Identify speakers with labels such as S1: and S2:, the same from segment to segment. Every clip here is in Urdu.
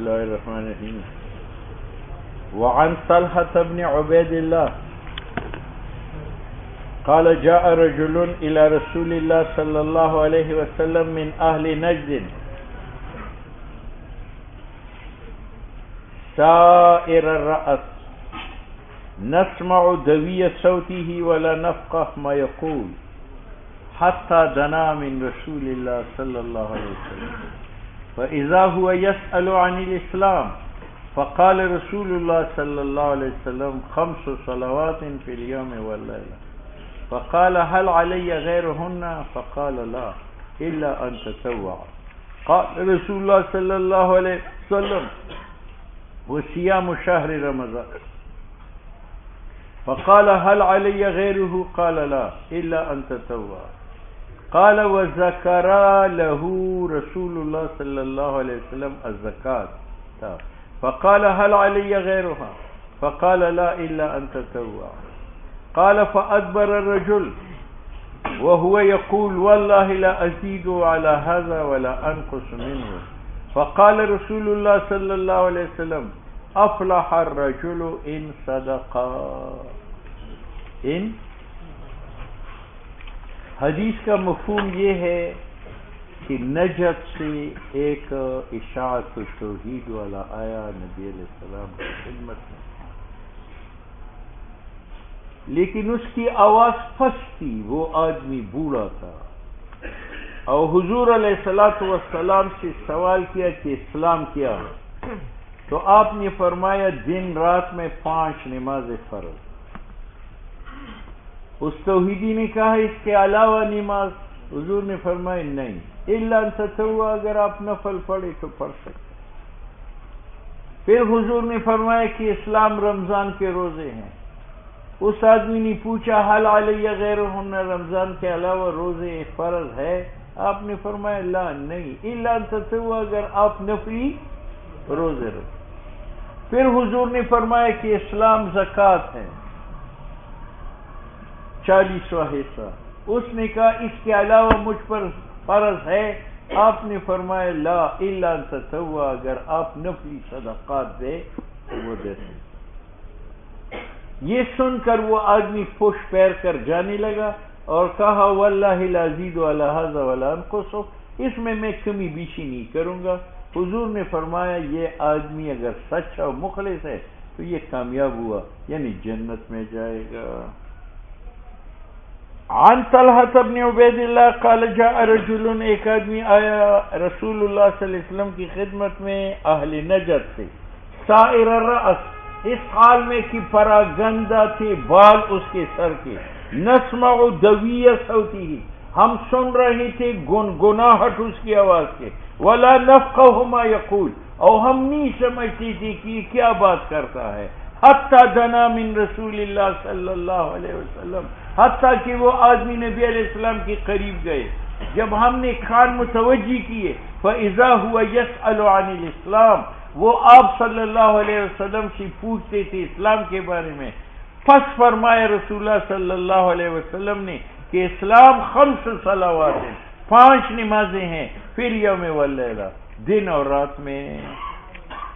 S1: الله الرحمن الرحيم. وعن طلحة بن عبيد الله قال جاء رجل إلى رسول الله صلى الله عليه وسلم من أهل نجد سائر الرأس نسمع دوي صوته ولا نفقه ما يقول حتى دنا من رسول الله صلى الله عليه وسلم فإذا هو يسأل عن الإسلام فقال رسول الله صلى الله عليه وسلم 5 صلوات في اليوم والليلة فقال هل علي غيرهن فقال لا إلا أن تطوع قال رسول الله صلى الله عليه وسلم وصيام شهر رمضان فقال هل علي غيره قال لا إلا أن تطوع قال وذكر له رسول الله صلى الله عليه وسلم الزكاة فقال هل علي غيرها فقال لا إلا أن تطوع قال فأدبر الرجل وهو يقول والله لا أزيد على هذا ولا أنقص منه فقال رسول الله صلى الله عليه وسلم أفلح الرجل إن صدقا. ان حدیث کا مفہوم یہ ہے کہ نجد سے ایک اشاعت توحید والا آیا نبی علیہ السلام کی خدمت میں، لیکن اس کی آواز پست تھی، وہ آدمی بوڑھا تھا، اور حضور علیہ السلام سے سوال کیا کہ اسلام کیا ہے، تو آپ نے فرمایا دن رات میں 5 نماز فرض. اس توحیدی نے کہا اس کے علاوہ نماز؟ حضور نے فرمایا نہیں، الا ان تطوع، اگر آپ نفل پڑھے تو پڑھ سکتے. پھر حضور نے فرمایا کہ اسلام رمضان کے روزے ہیں. اس آدمی نے پوچھا حل علیہ غیرہن، رمضان کے علاوہ روزے فرض ہے؟ آپ نے فرمایا لا، نہیں، الا ان تطوع، اگر آپ نفلی روزے رکھیں. پھر حضور نے فرمایا کہ اسلام زکوٰۃ ہے 40واں حصہ. اس نے کہا اس کے علاوہ مجھ پر فرض ہے؟ آپ نے فرمایا لا الا ان تطوع، اگر آپ نفلی صدقات دے تو وہ دے سکتے. یہ سن کر وہ آدمی پش پیر کر جانے لگا اور کہا واللہ لا ازید علی ھذا ولا انقص، اس میں کمی بیشی نہیں کروں گا. حضور نے فرمایا یہ آدمی اگر سچا و مخلص ہے تو یہ کامیاب ہوا، یعنی جنت میں جائے گا. عن طلحة بن عبید اللہ قال جاء رجل، ایک آدمی آیا رسول اللہ صلی اللہ علیہ وسلم کی خدمت میں اہل نجد سے، سائر الرأس، اس حال میں کہ پراگندہ تھے بال اس کے سر کے، نسمع دوی صوتی، ہم سن رہے تھے گنگناہٹ اس کی آواز کے، ولا نفقہ ما یقول، اور ہم نہیں سمجھتی تھی کہ یہ کیا بات کرتا ہے. حتی دنا من رسول اللہ صلی اللہ علیہ وسلم، حتیٰ کہ وہ آدمی نبی علیہ السلام کے قریب گئے. جب ہم نے کان متوجہ کیے فَإِذَا هُوَ يَسْأَلُ عَنِ الْإِسْلَامِ، وہ آپ صلی اللہ علیہ وسلم سے پوچھتے تھے اسلام کے بارے میں. پس فرمایا رسول اللہ صلی اللہ علیہ وسلم نے کہ اسلام 5 صلوات ہیں، 5 نمازیں ہیں، پھر یوم واللیلہ، دن اور رات میں.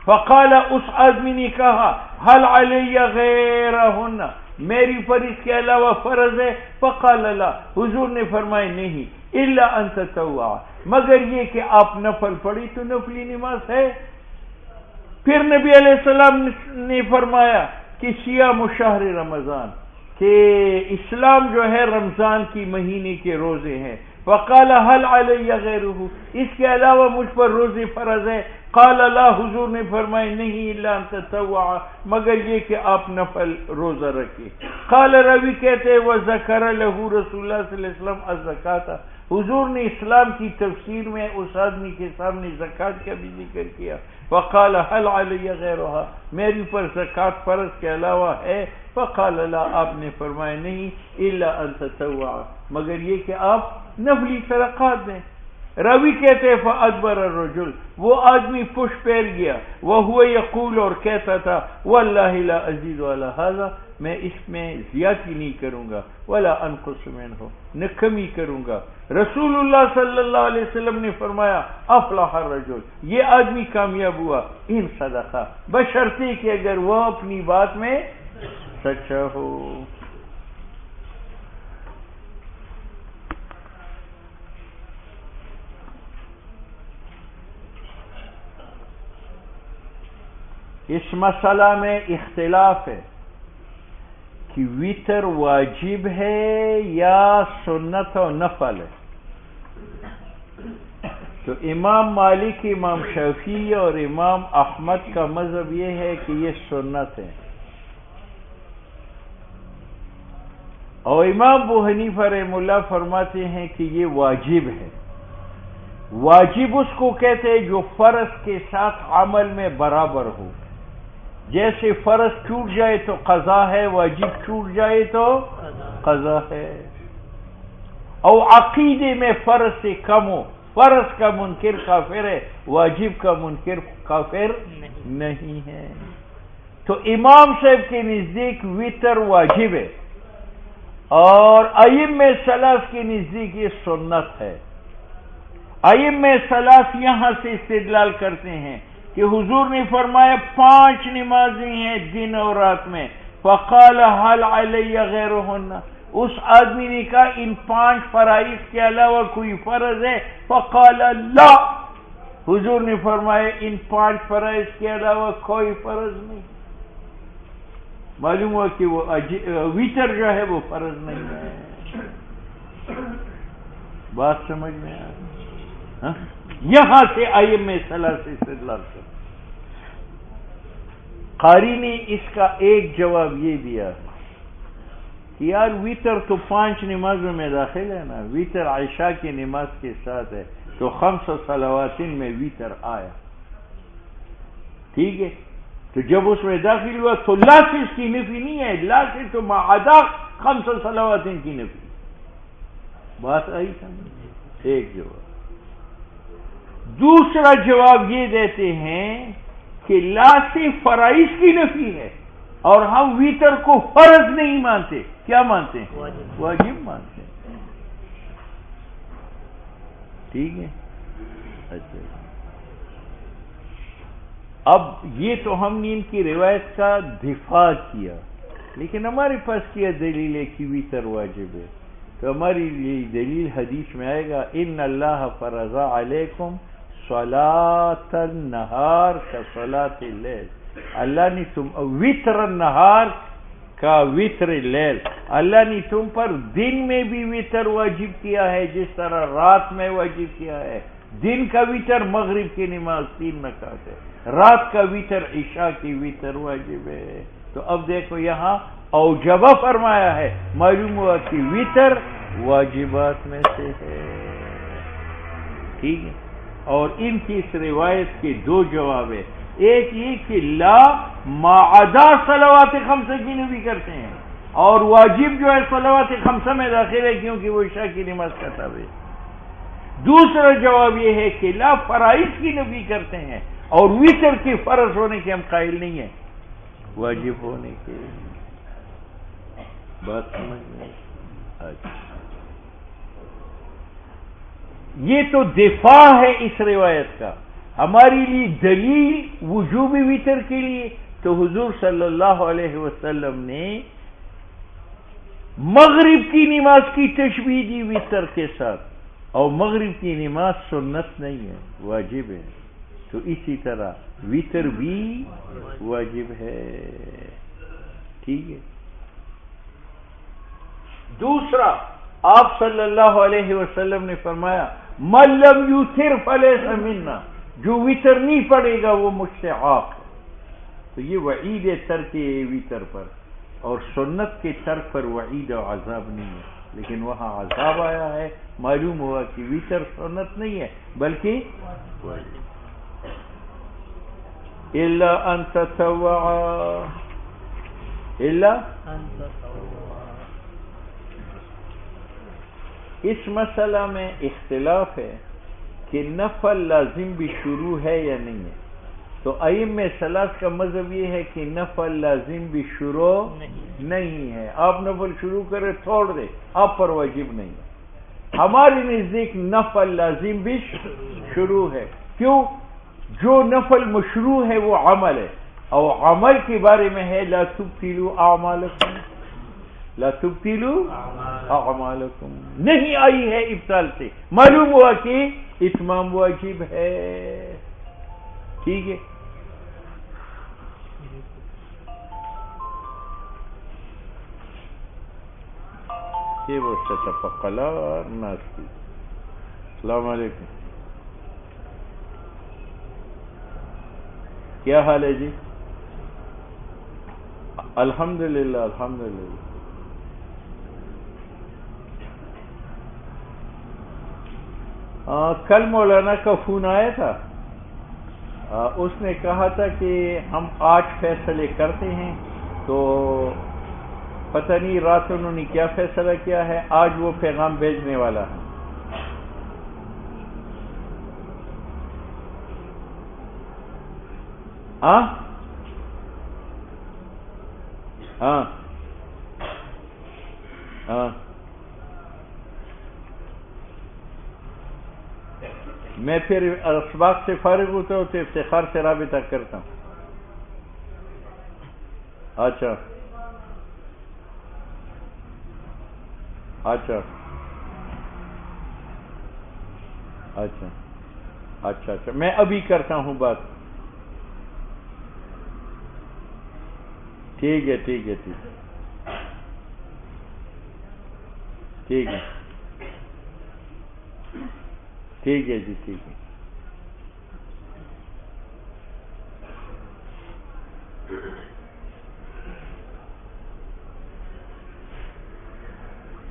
S1: فقال، اس آدمی نے کہا حل علی غیرہن، میری پر اس کے علاوہ فرض ہے؟ فقال لا، حضور نے فرمایا نہیں، الا ان تطوع، مگر یہ کہ آپ نفل پڑھی تو نفلی نماز ہے. پھر نبی علیہ السلام نے فرمایا کہ صیام شہر رمضان، کہ اسلام جو ہے رمضان کی مہینے کے روزے ہیں. وقال هل علی غیرہ، اس کے علاوہ مجھ پر روزے فرض ہے؟ قال لا، حضور نے فرمایا نہیں، الا ان تطوع، مگر یہ کہ آپ نفل روزہ رکھیں. قال راوی کہتے ہیں وذکر له رسول اللہ صلی اللہ علیہ وسلم الزکاۃ، حضور نے اسلام کی تفسیر میں اس آدمی کے سامنے زکوٰۃ کا بھی ذکر کیا. فقال هل علی غیرها، میری پر زکوٰۃ فرض کے علاوہ ہے؟ فقال لا، آپ نے فرمایا نہیں، الا ان تطوع، مگر یہ کہ آپ نفلی صدقات دیں. راوی کہتے ہیں فادبر الرجل، وہ آدمی پش پیر گیا، وہو یقول، اور کہتا تھا واللہ لا ازید علی ھذا، میں اس میں زیادتی نہیں کروں گا، ولا انقص منہ، نہ کمی کروں گا۔ رسول اللہ صلی اللہ علیہ وسلم نے فرمایا افلح الرجل، یہ آدمی کامیاب ہوا، ان صدقہ، بشرطے کہ اگر وہ اپنی بات میں سچا ہو۔ اس مسئلہ میں اختلاف ہے کہ وتر واجب ہے یا سنت و نفل ہے۔ تو امام مالک، امام شافعی اور امام احمد کا مذہب یہ ہے کہ یہ سنت ہے، اور امام ابو حنیفہ رحمہ اللہ فرماتے ہیں کہ یہ واجب ہے۔ واجب اس کو کہتے ہیں جو فرض کے ساتھ عمل میں برابر ہو، جیسے فرض چھوٹ جائے تو قضا ہے، واجب چھوٹ جائے تو قضا ہے۔ اور عقیدے میں فرض سے کم ہو، فرض کا منکر کافر ہے، واجب کا منکر کافر نہیں ہے۔ تو امام صاحب کے نزدیک وتر واجب ہے، اور ائمہ ثلاث کے نزدیک یہ سنت ہے۔ ائمہ ثلاث یہاں سے استدلال کرتے ہیں کہ حضور نے فرمایا 5 نمازیں ہیں دن اور رات میں، فقال هل علی غیرہن، اس آدمی نے کہا ان 5 فرائض کے علاوہ کوئی فرض ہے؟ فقال لا، حضور نے فرمایا ان 5 فرائض کے علاوہ کوئی فرض نہیں۔ معلوم ہوا کہ وہ وتر جو ہے وہ فرض نہیں ہے۔ بات سمجھ میں آ رہی؟ یہاں سے ائمہ ثلاث سے استدلال کر۔ قاری نے اس کا ایک جواب یہ دیا کہ یار وتر تو 5 نمازوں میں داخل ہے نا، وتر عشاء کی نماز کے ساتھ ہے، تو 5 صلوات میں وتر آیا، ٹھیک ہے؟ تو جب اس میں داخل ہوا تو لا سے اس کی نفی نہیں ہے، لا سے تو معدا 5 صلوات کی نفی۔ بات آئی سمجھ؟ ایک جواب۔ دوسرا جواب یہ دیتے ہیں کہ لا سے فرائض کی نفی ہے، اور ہم وتر کو فرض نہیں مانتے، کیا مانتے ہیں؟ واجب مانتے ہیں، ٹھیک ہے؟ اچھا، اب یہ تو ہم نے ان کی روایت کا دفاع کیا، لیکن ہمارے پاس کیا دلیل ہے کہ وتر واجب ہے؟ تو ہماری یہ دلیل حدیث میں آئے گا ان اللہ فرض علیکم صلاۃ النہار کصلاۃ اللیل، اللہ نے تم وتر النہار کا وتر اللیل، اللہ نے تم پر دن میں بھی وتر واجب کیا ہے جس طرح رات میں واجب کیا ہے۔ دن کا وتر مغرب کی نماز 3 رکعت ہے، رات کا وتر عشاء کی وتر واجب ہے۔ تو اب دیکھو یہاں اوجبہ فرمایا ہے، معلوم ہوا کہ وتر واجبات میں سے ہے، ٹھیک ہے؟ اور ان کی اس روایت کے 2 جواب ہے، ایک یہ کہ لا معدا صلوات 5 کی نفی کرتے ہیں، اور واجب جو ہے صلوات 5 میں داخل ہے کیونکہ وہ عشاء کی نماز کا تابع ہے۔ دوسرا جواب یہ ہے کہ لا فرائض کی نفی کرتے ہیں، اور وتر کے فرض ہونے کے ہم قائل نہیں ہیں، واجب ہونے کے۔ بات سمجھ میں؟ اچھا، یہ تو دفاع ہے اس روایت کا۔ ہماری لیے دلیل وجوب وتر کے لیے تو حضور صلی اللہ علیہ وسلم نے مغرب کی نماز کی تشبیہ دی وتر کے ساتھ، اور مغرب کی نماز سنت نہیں ہے، واجب ہے، تو اسی طرح وتر بھی واجب ہے، ٹھیک ہے؟ دوسرا، آپ صلی اللہ علیہ وسلم نے فرمایا من لم یوتر فلیس منا، جو وتر نہیں پڑے گا وہ مجھ سے عاق ہے۔ تو یہ وعید ہے ترک وتر پر، اور سنت کے ترک پر وعید و عذاب نہیں ہے، لیکن وہاں عذاب آیا ہے، معلوم ہوا کہ وتر سنت نہیں ہے بلکہ واجب۔ الا ان تطوع، الا اس مسئلہ میں اختلاف ہے کہ نفل لازم بھی شروع ہے یا نہیں ہے۔ تو ائمہ ثلاث کا مذہب یہ ہے کہ نفل لازم بھی شروع نہیں ہے. آپ نفل شروع کرے چھوڑ دے، آپ پر واجب نہیں ہے. ہماری نزدیک نفل لازم بھی شروع ہے. کیوں؟ جو نفل مشروع ہے وہ عمل ہے، اور عمل کے بارے میں ہے لا تبطلوا اعمالکم، لا تبطلوا اعمالکم، نہیں آئی ہے ابطال سے. معلوم ہوا کہ اتمام واجب ہے. ٹھیک ہے. یہ وہ ستفقلا الناس کی. السلام علیکم، کیا حال ہے جی؟ الحمدللہ الحمدللہ. کل مولانا کا فون آیا تھا، اس نے کہا تھا کہ ہم 8 فیصلے کرتے ہیں، تو پتہ نہیں رات انہوں نے کیا فیصلہ کیا ہے. آج وہ پیغام بھیجنے والا ہے. ہاں ہاں ہاں، میں پھر اسباق سے فارغ ہوتا ہوں تو افتخار سے رابطہ کرتا ہوں. اچھا اچھا اچھا اچھا اچھا، میں ابھی کرتا ہوں بات. ٹھیک ہے ٹھیک ہے ٹھیک ہے ٹھیک ہے ٹھیک ہے جی ٹھیک ہے.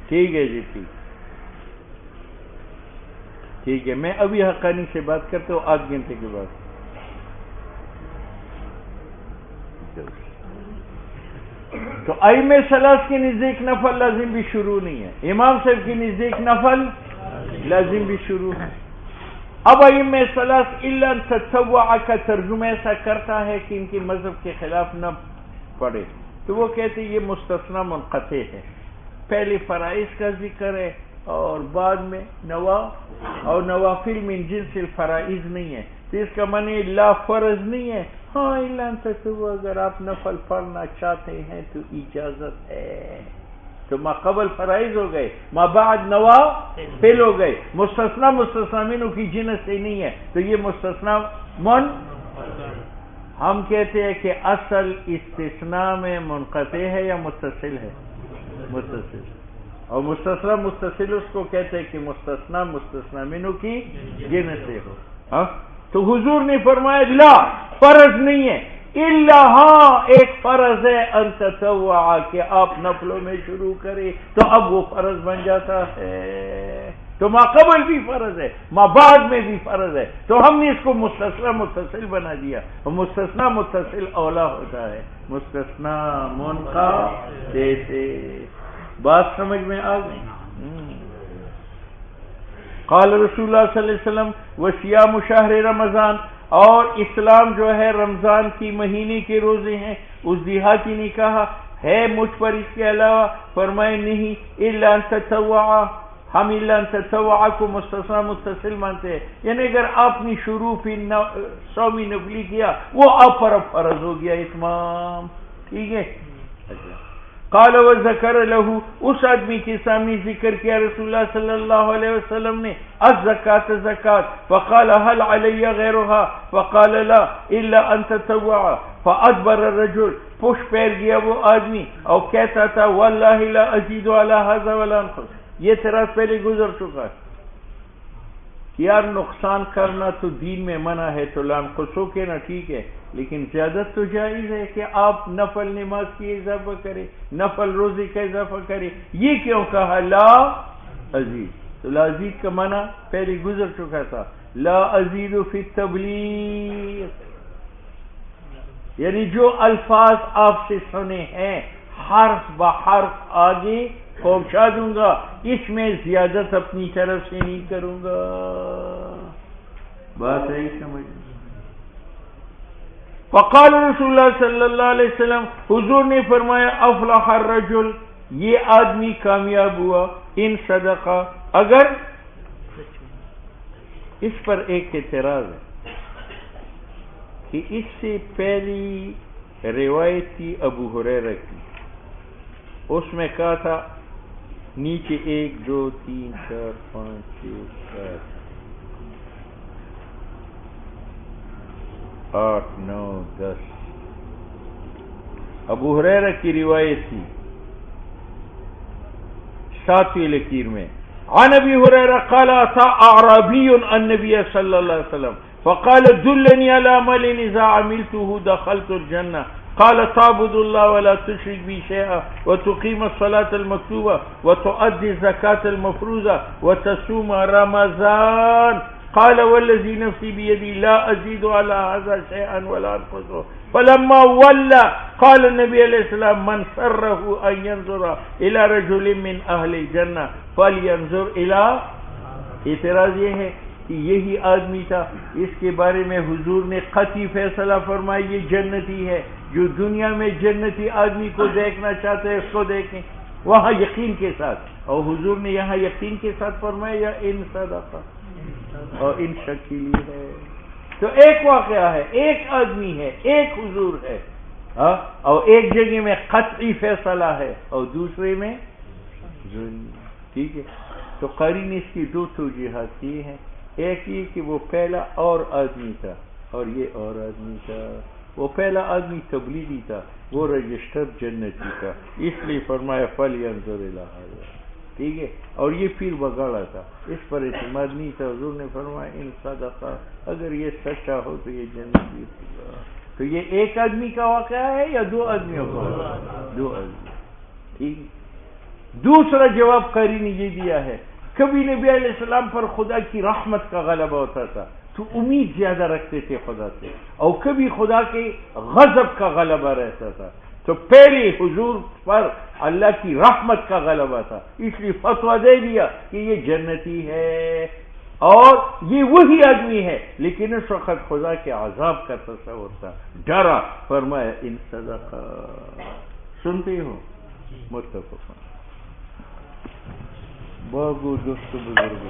S1: ٹھیک ہے جی ٹھیک ہے. میں ابھی حقانی سے بات کرتا ہوں 8 گھنٹے کے بعد. تو ائمہ ثلاث کے نزدیک نفل لازم بھی شروع نہیں ہے، امام صاحب کے نزدیک نفل لازم بھی شروع ہے. اب ائمہ ثلاث الا ان تطوع کا ترجمہ ایسا کرتا ہے کہ ان کے مذہب کے خلاف نہ پڑے، تو وہ کہتے ہیں یہ مستثنی منقطع ہے. پہلے فرائض کا ذکر ہے اور بعد میں اور نوافل من جنس الفرائض نہیں ہے، تو اس کا معنی لا فرض نہیں ہے. ہاں الا ان تطوع، اگر آپ نفل پڑھنا چاہتے ہیں تو اجازت ہے. تو ما قبل فرائض ہو گئے، ما بعد نوافل ہو گئے. مستثنی منہ کی جنس سے نہیں ہے، تو یہ مستثنی ہم کہتے ہیں کہ اصل استثناء میں منقطع ہے یا متصل ہے؟ متصل. اور متصل اس کو کہتے ہیں کہ مستثنی منہ کی جنس سے ہو. تو حضور نے فرمایا لا، فرض نہیں ہے. الا ہاں ایک فرض ہے ان تطوع، کہ آپ نفلوں میں شروع کریں، تو اب وہ فرض بن جاتا ہے. تو ما قبل بھی فرض ہے، ما بعد میں بھی فرض ہے، تو ہم نے اس کو مستثنی متصل بنا دیا. اور مستثنی متصل اولا ہوتا ہے مستثنی منقطع سے. بات سمجھ میں آ گئی؟ قال رسول اللہ صلی اللہ علیہ وسلم وصیام شہر رمضان، اور اسلام جو ہے رمضان کی مہینے کے روزے ہیں. اس دیہاتی نے کہا ہے مجھ پر اس کے علاوہ؟ فرمائے نہیں، الا ان تطوع، ہم الا ان تطوع کو مستثنی متصل مانتے ہیں. یعنی اگر آپ نے شروع فی صوم نفلی کیا، وہ آپ پر فرض ہو گیا اتمام. ٹھیک ہے. قال وذکر له، اس آدمی کے سامنے ذکر کیا رسول اللہ صلی اللہ علیہ وسلم نے الزکات زکات، فقال هل علی غیرها، فقال لا الا ان تطوع. فادبر الرجل، پش پیر گیا وہ آدمی اور کہتا تھا واللہ لا ازید علی هذا ولا انقص. یہ طرح پہلے گزر چکا ہے. یار نقصان کرنا تو دین میں منع ہے، تو لانقصو کے نا ٹھیک ہے، لیکن زیادت تو جائز ہے کہ آپ نفل نماز کی اضافہ کریں، نفل روزے کا اضافہ کریں. یہ کیوں کہا لا ازید؟ تو لا ازید کا منع پہلے گزر چکا تھا. لا ازید فی التبلیغ، یعنی جو الفاظ آپ سے سنے ہیں حرف بحرف آگے پہنچا دوں گا، اس میں زیادت اپنی طرف سے نہیں کروں گا. بات ہے سمجھ. فقال رسول اللہ صلی اللہ علیہ وسلم، حضور نے فرمایا افلح الرجل، یہ آدمی کامیاب ہوا، ان صدقہ، اگر اس پر ایک اعتراض ہے کہ اس سے پہلی روایت تھی ابو ہریرہ کی، اس میں کہا تھا نیچے 1 2 3 4 5 6 7 8 9 10 ابو ہریرہ کی روایت تھی 7ویں لکیر میں، عن ابی ہریرہ قال اتى اعرابی النبی صلی اللہ علیہ وسلم فقال دلني على عمل اذا عملته دخلت الجنہ قال تعبد الله ولا تشرك به شيئا وتقيم الصلاة المكتوبة وتؤدي الزكاة المفروضة وتصوم رمضان قال والذي نفسي بيدي لا أزيد على هذا شيئا ولا أنقصه فلما ولى قال النبي عليه السلام من سره أن ينظر إلى رجل من أهل الجنة فلينظر إلى، اعتراض یہ ہے کہ یہی آدمی تھا، اس کے بارے میں حضور نے قطعی فیصلہ فرمایا یہ جنتی ہے، جو دنیا میں جنتی آدمی کو دیکھنا چاہتے ہیں اس کو دیکھیں وہاں یقین کے ساتھ، اور حضور نے یہاں یقین کے ساتھ فرمایا یا ان صدقہ اور ان شکیلی ہے۔ تو ایک واقعہ ہے، ایک آدمی ہے، ایک حضور ہے، اور ایک جگہ میں قطعی فیصلہ ہے اور دوسرے میں ٹھیک ہے۔ تو قاری نے اس کی 2 توجیحات کی ہیں، ایک یہ کہ وہ پہلا اور آدمی تھا اور یہ اور آدمی تھا، وہ پہلا آدمی تبلیغی تھا، وہ رجسٹرڈ جنتی تھا، اس لیے فرمایا فَلْيَنْظُرْ إِلَىٰ هَٰذَا، ٹھیک ہے، اور یہ پیر بگاڑا تھا، اس پر اعتماد نہیں تھا، حضور نے فرمایا ان صدقہ، اگر یہ سچا ہو تو یہ جنتی ہوگا۔ تو یہ ایک آدمی کا واقعہ ہے یا 2 آدمیوں کا واقعہ ہے؟ 2 آدمی، ٹھیک۔ دوسرا جواب قاری نے یہ دیا ہے، کبھی نبی علیہ السلام پر خدا کی رحمت کا غلبہ ہوتا تھا تو امید زیادہ رکھتے تھے خدا سے، اور کبھی خدا کے غضب کا غلبہ رہتا تھا، تو پہلے حضور پر اللہ کی رحمت کا غلبہ تھا، اس لیے فتویٰ دے دیا کہ یہ جنتی ہے، اور یہ وہی آدمی ہے لیکن اس وقت خدا کے عذاب کا تصور تھا، ڈرا، فرمایا ان صدقہ۔ سنتے ہو متفق۔ باغو دوست بزرگ